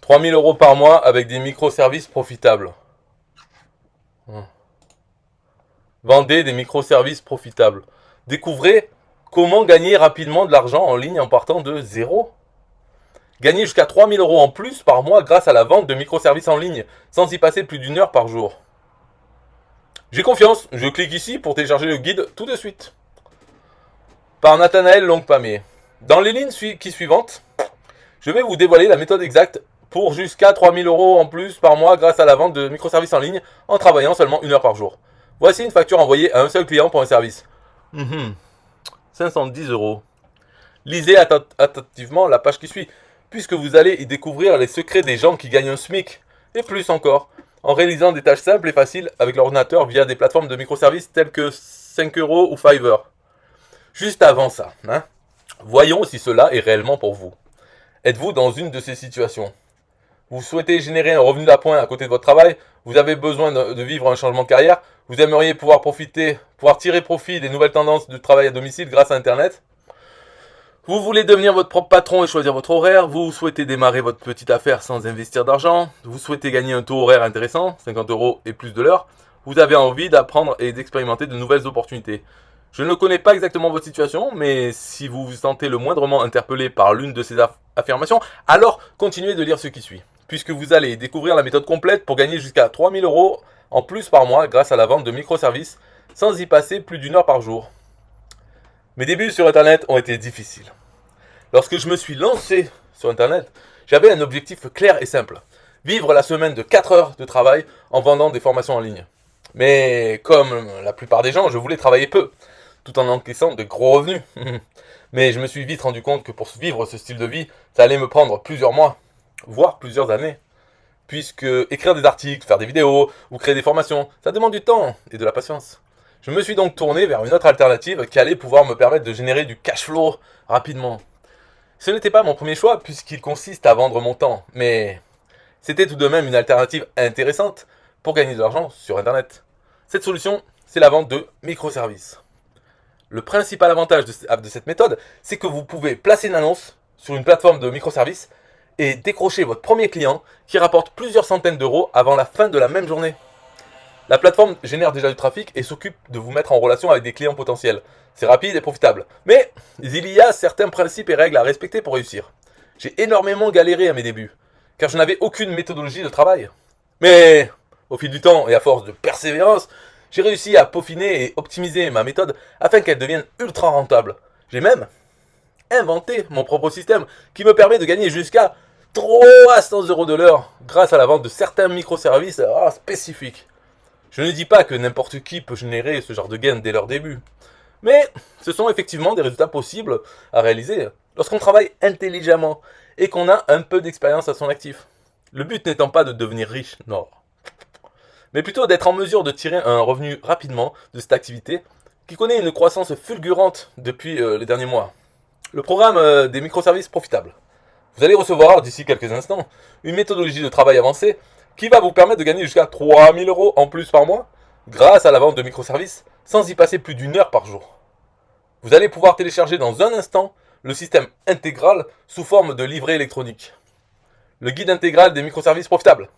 3 000 € par mois avec des microservices profitables. Vendez des microservices profitables. Découvrez comment gagner rapidement de l'argent en ligne en partant de zéro. Gagnez jusqu'à 3 000 € en plus par mois grâce à la vente de microservices en ligne, sans y passer plus d'1 heure par jour. J'ai confiance, je clique ici pour télécharger le guide tout de suite. Par Nathanaël Longpamé. Dans les lignes suivantes, je vais vous dévoiler la méthode exacte pour jusqu'à 3 000 € en plus par mois grâce à la vente de microservices en ligne en travaillant seulement 1 heure par jour. Voici une facture envoyée à un seul client pour un service. 510 €. Lisez attentivement la page qui suit, puisque vous allez y découvrir les secrets des gens qui gagnent un SMIC, et plus encore, en réalisant des tâches simples et faciles avec l'ordinateur via des plateformes de microservices telles que 5 € ou Fiverr. Juste avant ça, voyons si cela est réellement pour vous. Êtes-vous dans une de ces situations? Vous souhaitez générer un revenu d'appoint à côté de votre travail, vous avez besoin de vivre un changement de carrière, vous aimeriez pouvoir tirer profit des nouvelles tendances du travail à domicile grâce à Internet. Vous voulez devenir votre propre patron et choisir votre horaire, vous souhaitez démarrer votre petite affaire sans investir d'argent, vous souhaitez gagner un taux horaire intéressant, 50 € et plus de l'heure, vous avez envie d'apprendre et d'expérimenter de nouvelles opportunités. Je ne connais pas exactement votre situation, mais si vous vous sentez le moindrement interpellé par l'une de ces affirmations, alors continuez de lire ce qui suit, puisque vous allez découvrir la méthode complète pour gagner jusqu'à 3 000 € en plus par mois grâce à la vente de microservices, sans y passer plus d'1 heure par jour. Mes débuts sur Internet ont été difficiles. Lorsque je me suis lancé sur Internet, j'avais un objectif clair et simple. Vivre la semaine de 4 heures de travail en vendant des formations en ligne. Mais comme la plupart des gens, je voulais travailler peu, tout en encaissant de gros revenus. Mais je me suis vite rendu compte que pour vivre ce style de vie, ça allait me prendre plusieurs mois, voire plusieurs années. Puisque écrire des articles, faire des vidéos ou créer des formations, ça demande du temps et de la patience. Je me suis donc tourné vers une autre alternative qui allait pouvoir me permettre de générer du cash flow rapidement. Ce n'était pas mon premier choix puisqu'il consiste à vendre mon temps, mais c'était tout de même une alternative intéressante pour gagner de l'argent sur Internet. Cette solution, c'est la vente de microservices. Le principal avantage de cette méthode, c'est que vous pouvez placer une annonce sur une plateforme de microservices et décrocher votre premier client qui rapporte plusieurs centaines d'euros avant la fin de la même journée. La plateforme génère déjà du trafic et s'occupe de vous mettre en relation avec des clients potentiels. C'est rapide et profitable. Mais il y a certains principes et règles à respecter pour réussir. J'ai énormément galéré à mes débuts, car je n'avais aucune méthodologie de travail. Mais au fil du temps et à force de persévérance, j'ai réussi à peaufiner et optimiser ma méthode afin qu'elle devienne ultra rentable. J'ai même inventé mon propre système qui me permet de gagner jusqu'à 300 € de l'heure grâce à la vente de certains microservices spécifiques. Je ne dis pas que n'importe qui peut générer ce genre de gains dès leur début, mais ce sont effectivement des résultats possibles à réaliser lorsqu'on travaille intelligemment et qu'on a un peu d'expérience à son actif. Le but n'étant pas de devenir riche, non, mais plutôt d'être en mesure de tirer un revenu rapidement de cette activité qui connaît une croissance fulgurante depuis les derniers mois. Le programme des microservices profitables. Vous allez recevoir d'ici quelques instants une méthodologie de travail avancée qui va vous permettre de gagner jusqu'à 3 000 € en plus par mois grâce à la vente de microservices sans y passer plus d'1 heure par jour. Vous allez pouvoir télécharger dans un instant le système intégral sous forme de livret électronique. Le guide intégral des microservices profitables.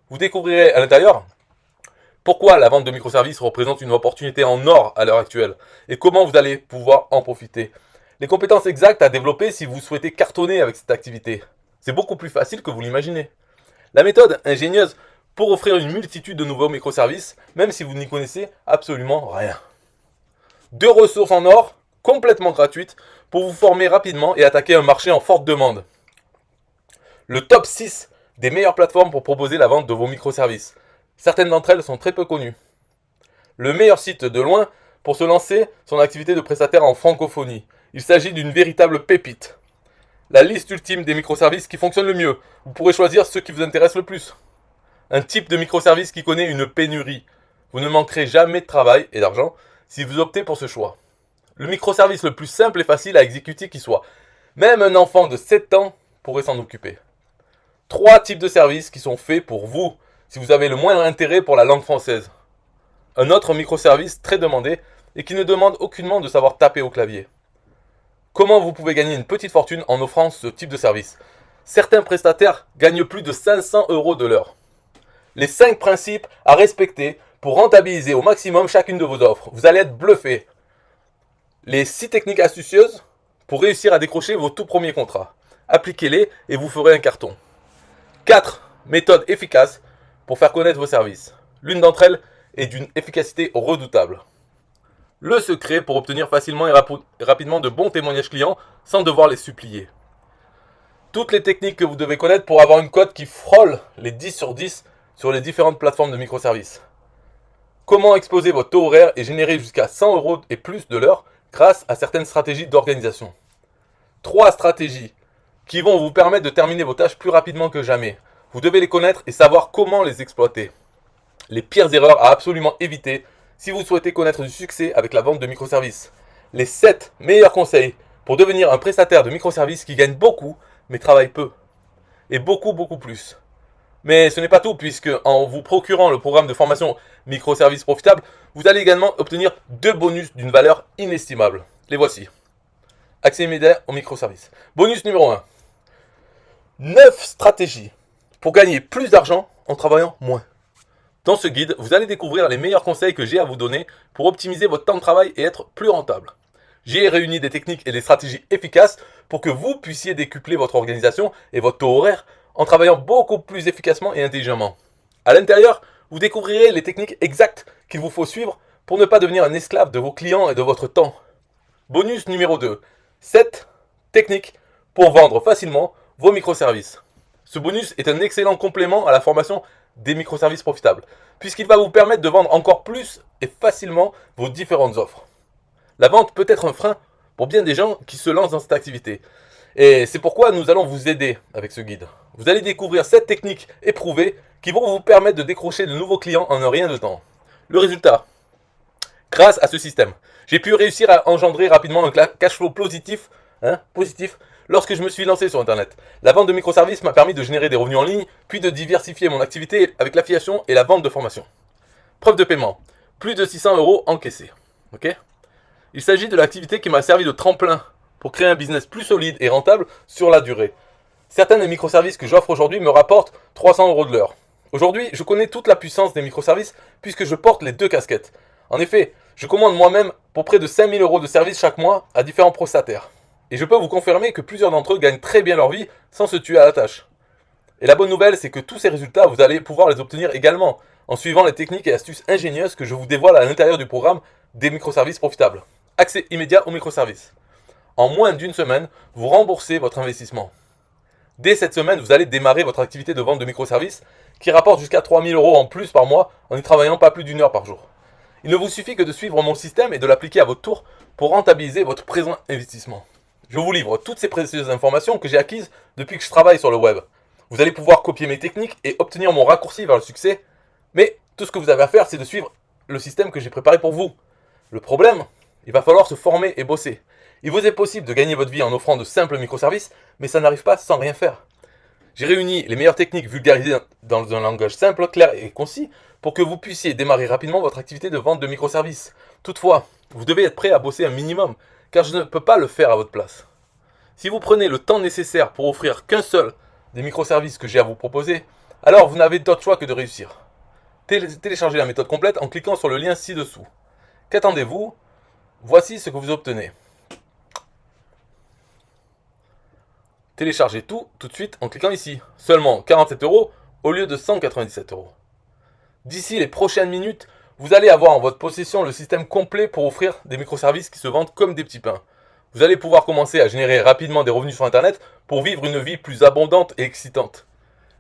Vous découvrirez à l'intérieur pourquoi la vente de microservices représente une opportunité en or à l'heure actuelle et comment vous allez pouvoir en profiter. Les compétences exactes à développer si vous souhaitez cartonner avec cette activité. C'est beaucoup plus facile que vous l'imaginez. La méthode ingénieuse pour offrir une multitude de nouveaux microservices, même si vous n'y connaissez absolument rien. 2 ressources en or, complètement gratuites, pour vous former rapidement et attaquer un marché en forte demande. Le top 6 des meilleures plateformes pour proposer la vente de vos microservices. Certaines d'entre elles sont très peu connues. Le meilleur site de loin pour se lancer son activité de prestataire en francophonie. Il s'agit d'une véritable pépite. La liste ultime des microservices qui fonctionnent le mieux. Vous pourrez choisir ceux qui vous intéressent le plus. Un type de microservice qui connaît une pénurie. Vous ne manquerez jamais de travail et d'argent si vous optez pour ce choix. Le microservice le plus simple et facile à exécuter qui soit. Même un enfant de 7 ans pourrait s'en occuper. 3 types de services qui sont faits pour vous si vous avez le moindre intérêt pour la langue française. Un autre microservice très demandé et qui ne demande aucunement de savoir taper au clavier. Comment vous pouvez gagner une petite fortune en offrant ce type de service? Certains prestataires gagnent plus de 500 € de l'heure. Les 5 principes à respecter pour rentabiliser au maximum chacune de vos offres. Vous allez être bluffé. Les 6 techniques astucieuses pour réussir à décrocher vos tout premiers contrats. Appliquez-les et vous ferez un carton. 4 méthodes efficaces pour faire connaître vos services. L'une d'entre elles est d'une efficacité redoutable. Le secret pour obtenir facilement et rapidement de bons témoignages clients sans devoir les supplier. Toutes les techniques que vous devez connaître pour avoir une cote qui frôle les 10 sur 10 sur les différentes plateformes de microservices. Comment exposer votre taux horaire et générer jusqu'à 100 € et plus de l'heure grâce à certaines stratégies d'organisation. 3 stratégies qui vont vous permettre de terminer vos tâches plus rapidement que jamais. Vous devez les connaître et savoir comment les exploiter. Les pires erreurs à absolument éviter si vous souhaitez connaître du succès avec la vente de microservices. Les 7 meilleurs conseils pour devenir un prestataire de microservices qui gagne beaucoup mais travaille peu. Et beaucoup plus. Mais ce n'est pas tout, puisque en vous procurant le programme de formation Microservices Profitables, vous allez également obtenir 2 bonus d'une valeur inestimable. Les voici. Accès immédiat aux microservices. Bonus numéro 1. 9 stratégies pour gagner plus d'argent en travaillant moins. Dans ce guide, vous allez découvrir les meilleurs conseils que j'ai à vous donner pour optimiser votre temps de travail et être plus rentable. J'ai réuni des techniques et des stratégies efficaces pour que vous puissiez décupler votre organisation et votre taux horaire en travaillant beaucoup plus efficacement et intelligemment. À l'intérieur, vous découvrirez les techniques exactes qu'il vous faut suivre pour ne pas devenir un esclave de vos clients et de votre temps. Bonus numéro 2. 7 techniques pour vendre facilement vos microservices. Ce bonus est un excellent complément à la formation des microservices profitables, puisqu'il va vous permettre de vendre encore plus et facilement vos différentes offres. La vente peut être un frein pour bien des gens qui se lancent dans cette activité. Et c'est pourquoi nous allons vous aider avec ce guide. Vous allez découvrir 7 techniques éprouvées qui vont vous permettre de décrocher de nouveaux clients en un rien de temps. Le résultat, grâce à ce système, j'ai pu réussir à engendrer rapidement un cash flow positif lorsque je me suis lancé sur Internet. La vente de microservices m'a permis de générer des revenus en ligne, puis de diversifier mon activité avec l'affiliation et la vente de formation. Preuve de paiement, plus de 600 € encaissés. Il s'agit de l'activité qui m'a servi de tremplin pour créer un business plus solide et rentable sur la durée. Certains des microservices que j'offre aujourd'hui me rapportent 300 € de l'heure. Aujourd'hui, je connais toute la puissance des microservices puisque je porte les 2 casquettes. En effet, je commande moi-même pour près de 5000 € de services chaque mois à différents prestataires. Et je peux vous confirmer que plusieurs d'entre eux gagnent très bien leur vie sans se tuer à la tâche. Et la bonne nouvelle, c'est que tous ces résultats, vous allez pouvoir les obtenir également en suivant les techniques et astuces ingénieuses que je vous dévoile à l'intérieur du programme des microservices profitables. Accès immédiat aux microservices. En moins d'une semaine, vous remboursez votre investissement. Dès cette semaine, vous allez démarrer votre activité de vente de microservices qui rapporte jusqu'à 3000 € en plus par mois en y travaillant pas plus d'1 heure par jour. Il ne vous suffit que de suivre mon système et de l'appliquer à votre tour pour rentabiliser votre présent investissement. Je vous livre toutes ces précieuses informations que j'ai acquises depuis que je travaille sur le web. Vous allez pouvoir copier mes techniques et obtenir mon raccourci vers le succès, mais tout ce que vous avez à faire, c'est de suivre le système que j'ai préparé pour vous. Le problème, il va falloir se former et bosser. Il vous est possible de gagner votre vie en offrant de simples microservices, mais ça n'arrive pas sans rien faire. J'ai réuni les meilleures techniques vulgarisées dans un langage simple, clair et concis pour que vous puissiez démarrer rapidement votre activité de vente de microservices. Toutefois, vous devez être prêt à bosser un minimum, car je ne peux pas le faire à votre place. Si vous prenez le temps nécessaire pour offrir qu'un seul des microservices que j'ai à vous proposer, alors vous n'avez d'autre choix que de réussir. Téléchargez la méthode complète en cliquant sur le lien ci-dessous. Qu'attendez-vous? Voici ce que vous obtenez. Téléchargez tout de suite en cliquant ici. Seulement 47 € au lieu de 197 €. D'ici les prochaines minutes, vous allez avoir en votre possession le système complet pour offrir des microservices qui se vendent comme des petits pains. Vous allez pouvoir commencer à générer rapidement des revenus sur Internet pour vivre une vie plus abondante et excitante.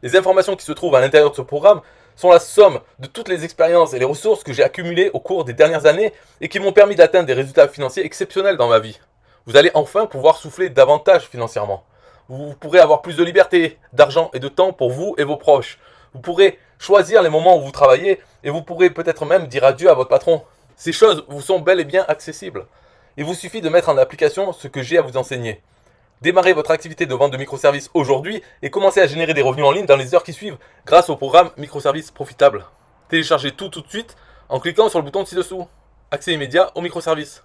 Les informations qui se trouvent à l'intérieur de ce programme sont la somme de toutes les expériences et les ressources que j'ai accumulées au cours des dernières années et qui m'ont permis d'atteindre des résultats financiers exceptionnels dans ma vie. Vous allez enfin pouvoir souffler davantage financièrement. Vous pourrez avoir plus de liberté, d'argent et de temps pour vous et vos proches. Vous pourrez choisir les moments où vous travaillez et vous pourrez peut-être même dire adieu à votre patron. Ces choses vous sont bel et bien accessibles. Il vous suffit de mettre en application ce que j'ai à vous enseigner. Démarrez votre activité de vente de microservices aujourd'hui et commencez à générer des revenus en ligne dans les heures qui suivent grâce au programme Microservices Profitables. Téléchargez tout de suite en cliquant sur le bouton ci-dessous. Accès immédiat aux microservices.